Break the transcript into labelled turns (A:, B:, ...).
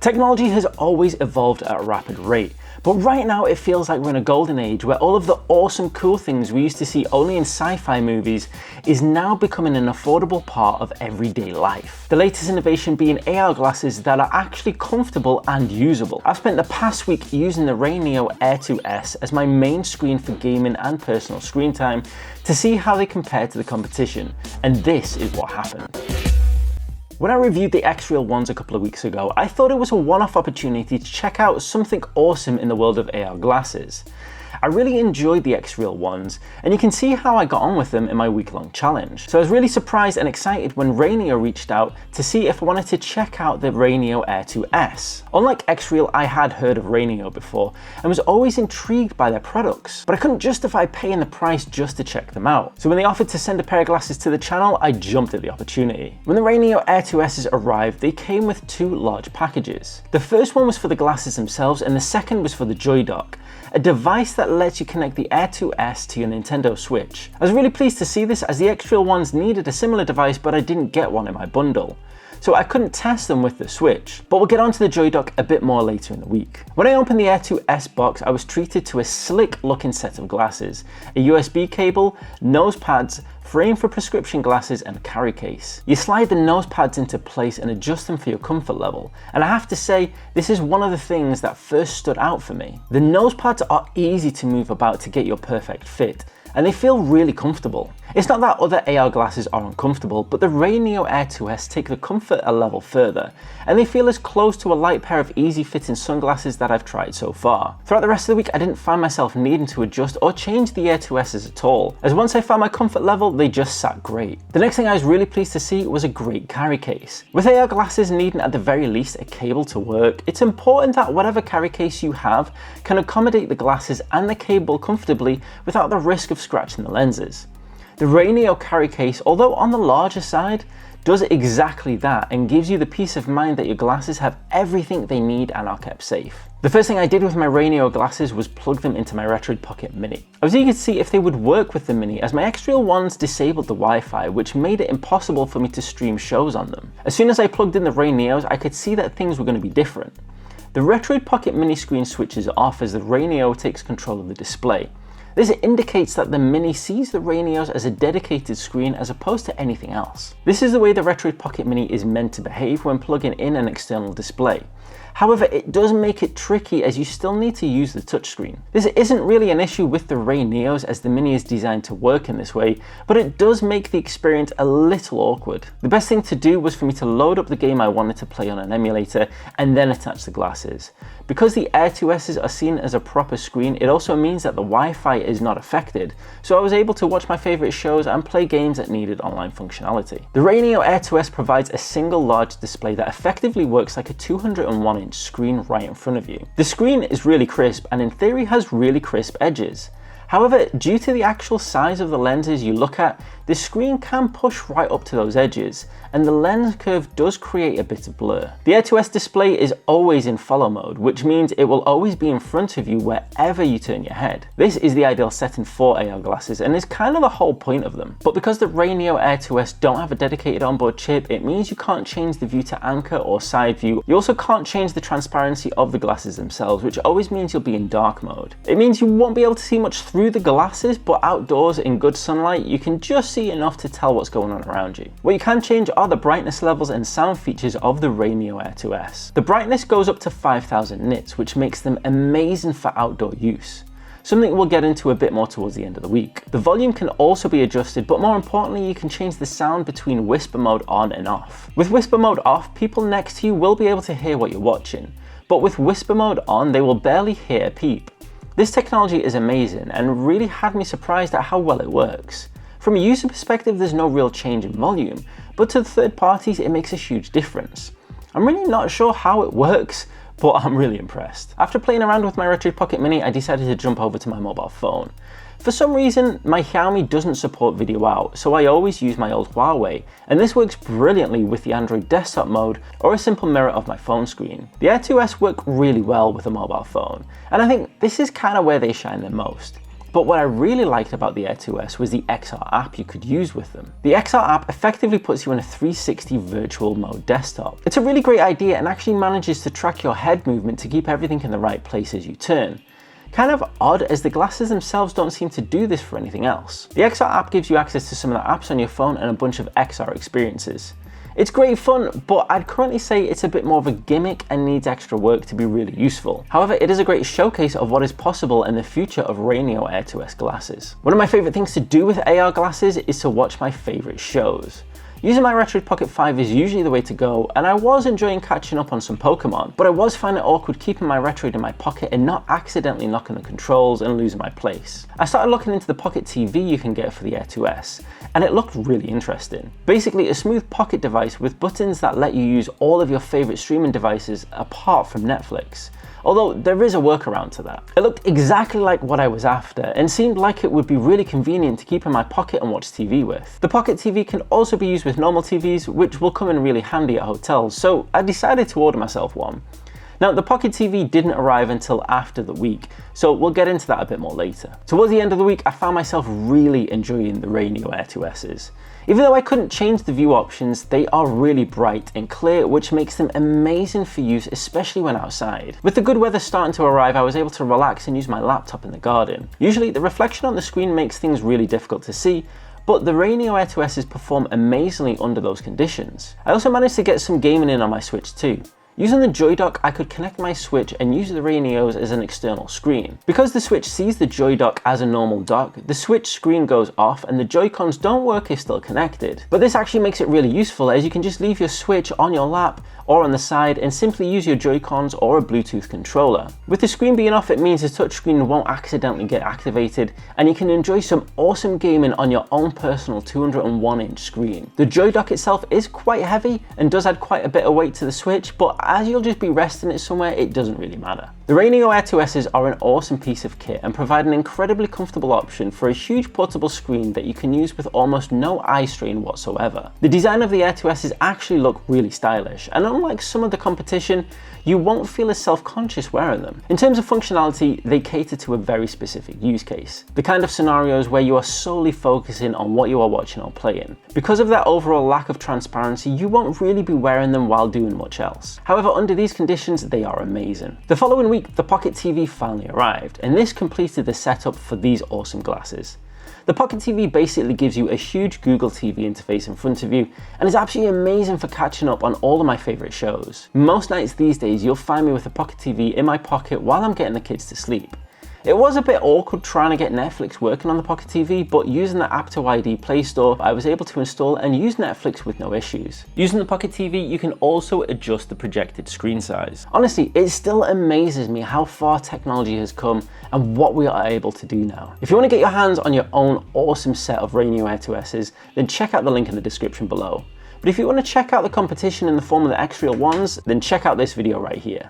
A: Technology has always evolved at a rapid rate, but right now it feels like we're in a golden age where all of the awesome cool things we used to see only in sci-fi movies is now becoming an affordable part of everyday life. The latest innovation being AR glasses that are actually comfortable and usable. I've spent the past week using the RayNeo Air 2S as my main screen for gaming and personal screen time to see how they compare to the competition, and this is what happened. When I reviewed the X-Real ones a couple of weeks ago, I thought it was a one-off opportunity to check out something awesome in the world of AR glasses. I really enjoyed the X-Real ones, and you can see how I got on with them in my week-long challenge. So I was really surprised and excited when RayNeo reached out to see if I wanted to check out the RayNeo Air 2S. Unlike X-Real, I had heard of RayNeo before and was always intrigued by their products, but I couldn't justify paying the price just to check them out. So when they offered to send a pair of glasses to the channel, I jumped at the opportunity. When the RayNeo Air 2Ss arrived, they came with two large packages. The first one was for the glasses themselves, and the second was for the Joy Dock, a device that lets you connect the Air 2S to your Nintendo Switch. I was really pleased to see this as the X-Real ones needed a similar device, but I didn't get one in my bundle, so I couldn't test them with the Switch. But we'll get onto the Joy Dock a bit more later in the week. When I opened the Air 2S box, I was treated to a slick looking set of glasses, a USB cable, nose pads, frame for prescription glasses, and carry case. You slide the nose pads into place and adjust them for your comfort level, and I have to say, this is one of the things that first stood out for me. The nose pads are easy to move about to get your perfect fit, and they feel really comfortable. It's not that other AR glasses are uncomfortable, but the RayNeo Air 2S take the comfort a level further, and they feel as close to a light pair of easy fitting sunglasses that I've tried so far. Throughout the rest of the week, I didn't find myself needing to adjust or change the Air 2Ss at all, as once I found my comfort level, they just sat great. The next thing I was really pleased to see was a great carry case. With AR glasses needing at the very least a cable to work, it's important that whatever carry case you have can accommodate the glasses and the cable comfortably without the risk of scratching the lenses. The RayNeo carry case, although on the larger side, does exactly that and gives you the peace of mind that your glasses have everything they need and are kept safe. The first thing I did with my RayNeo glasses was plug them into my Retroid Pocket Mini. I was eager to see if they would work with the Mini, as my X-Real ones disabled the Wi-Fi, which made it impossible for me to stream shows on them. As soon as I plugged in the RayNeos, I could see that things were going to be different. The Retroid Pocket Mini screen switches off as the RayNeo takes control of the display. This indicates that the Mini sees the RayNeos as a dedicated screen as opposed to anything else. This is the way the Retroid Pocket Mini is meant to behave when plugging in an external display. However, it does make it tricky as you still need to use the touchscreen. This isn't really an issue with the RayNeos as the Mini is designed to work in this way, but it does make the experience a little awkward. The best thing to do was for me to load up the game I wanted to play on an emulator and then attach the glasses. Because the Air 2Ss are seen as a proper screen, it also means that the Wi-Fi is not affected, so I was able to watch my favourite shows and play games that needed online functionality. The RayNeo Air 2S provides a single large display that effectively works like a 201-inch screen right in front of you. The screen is really crisp and in theory has really crisp edges. However, due to the actual size of the lenses you look at, the screen can push right up to those edges, and the lens curve does create a bit of blur. The Air 2S display is always in follow mode, which means it will always be in front of you wherever you turn your head. This is the ideal setting for AR glasses and is kind of the whole point of them. But because the RayNeo Air 2S don't have a dedicated onboard chip, it means you can't change the view to anchor or side view. You also can't change the transparency of the glasses themselves, which always means you'll be in dark mode. It means you won't be able to see much through the glasses, but outdoors in good sunlight, you can just see enough to tell what's going on around you. What you can change are the brightness levels and sound features of the RayNeo Air 2S. The brightness goes up to 5000 nits, which makes them amazing for outdoor use, something we'll get into a bit more towards the end of the week. The volume can also be adjusted, but more importantly, you can change the sound between whisper mode on and off. With whisper mode off, people next to you will be able to hear what you're watching, but with whisper mode on, they will barely hear a peep. This technology is amazing and really had me surprised at how well it works. From a user perspective, there's no real change in volume, but to third parties, it makes a huge difference. I'm really not sure how it works, but I'm really impressed. After playing around with my Retroid Pocket Mini, I decided to jump over to my mobile phone. For some reason, my Xiaomi doesn't support video out, so I always use my old Huawei, and this works brilliantly with the Android desktop mode or a simple mirror of my phone screen. The Air 2S work really well with a mobile phone, and I think this is kind of where they shine the most. But what I really liked about the Air 2S was the XR app you could use with them. The XR app effectively puts you in a 360 virtual mode desktop. It's a really great idea and actually manages to track your head movement to keep everything in the right place as you turn. Kind of odd, as the glasses themselves don't seem to do this for anything else. The XR app gives you access to some of the apps on your phone and a bunch of XR experiences. It's great fun, but I'd currently say it's a bit more of a gimmick and needs extra work to be really useful. However, it is a great showcase of what is possible in the future of RayNeo Air 2S glasses. One of my favourite things to do with AR glasses is to watch my favourite shows. Using my Retroid Pocket 5 is usually the way to go, and I was enjoying catching up on some Pokemon, but I was finding it awkward keeping my Retroid in my pocket and not accidentally knocking the controls and losing my place. I started looking into the Pocket TV you can get for the Air 2S, and it looked really interesting. Basically a smooth pocket device with buttons that let you use all of your favourite streaming devices apart from Netflix. Although there is a workaround to that. It looked exactly like what I was after and seemed like it would be really convenient to keep in my pocket and watch TV with. The Pocket TV can also be used with normal TVs, which will come in really handy at hotels, so I decided to order myself one. Now, the Pocket TV didn't arrive until after the week, so we'll get into that a bit more later. Towards the end of the week, I found myself really enjoying the RayNeo Air 2Ss. Even though I couldn't change the view options, they are really bright and clear, which makes them amazing for use, especially when outside. With the good weather starting to arrive, I was able to relax and use my laptop in the garden. Usually, the reflection on the screen makes things really difficult to see, but the RayNeo Air 2Ss perform amazingly under those conditions. I also managed to get some gaming in on my Switch too. Using the Joy Dock, I could connect my Switch and use the RayNeos as an external screen. Because the Switch sees the Joy Dock as a normal dock, the Switch screen goes off and the Joy-Cons don't work if still connected. But this actually makes it really useful, as you can just leave your Switch on your lap or on the side and simply use your Joy-Cons or a Bluetooth controller. With the screen being off, it means the touchscreen won't accidentally get activated and you can enjoy some awesome gaming on your own personal 201-inch screen. The Joy Dock itself is quite heavy and does add quite a bit of weight to the Switch, but as you'll just be resting it somewhere, it doesn't really matter. The RayNeo Air 2Ss are an awesome piece of kit and provide an incredibly comfortable option for a huge portable screen that you can use with almost no eye strain whatsoever. The design of the Air 2Ss actually look really stylish, and unlike some of the competition, you won't feel as self-conscious wearing them. In terms of functionality, they cater to a very specific use case. The kind of scenarios where you are solely focusing on what you are watching or playing. Because of that overall lack of transparency, you won't really be wearing them while doing much else. However, under these conditions, they are amazing. The following week, the Pocket TV finally arrived, and this completed the setup for these awesome glasses. The Pocket TV basically gives you a huge Google TV interface in front of you and is absolutely amazing for catching up on all of my favourite shows. Most nights these days you'll find me with the Pocket TV in my pocket while I'm getting the kids to sleep. It was a bit awkward trying to get Netflix working on the Pocket TV, but using the App to ID Play Store, I was able to install and use Netflix with no issues. Using the Pocket TV, you can also adjust the projected screen size. Honestly, it still amazes me how far technology has come and what we are able to do now. If you want to get your hands on your own awesome set of RayNeo Air 2Ss, then check out the link in the description below. But if you want to check out the competition in the form of the X-Real ones, then check out this video right here.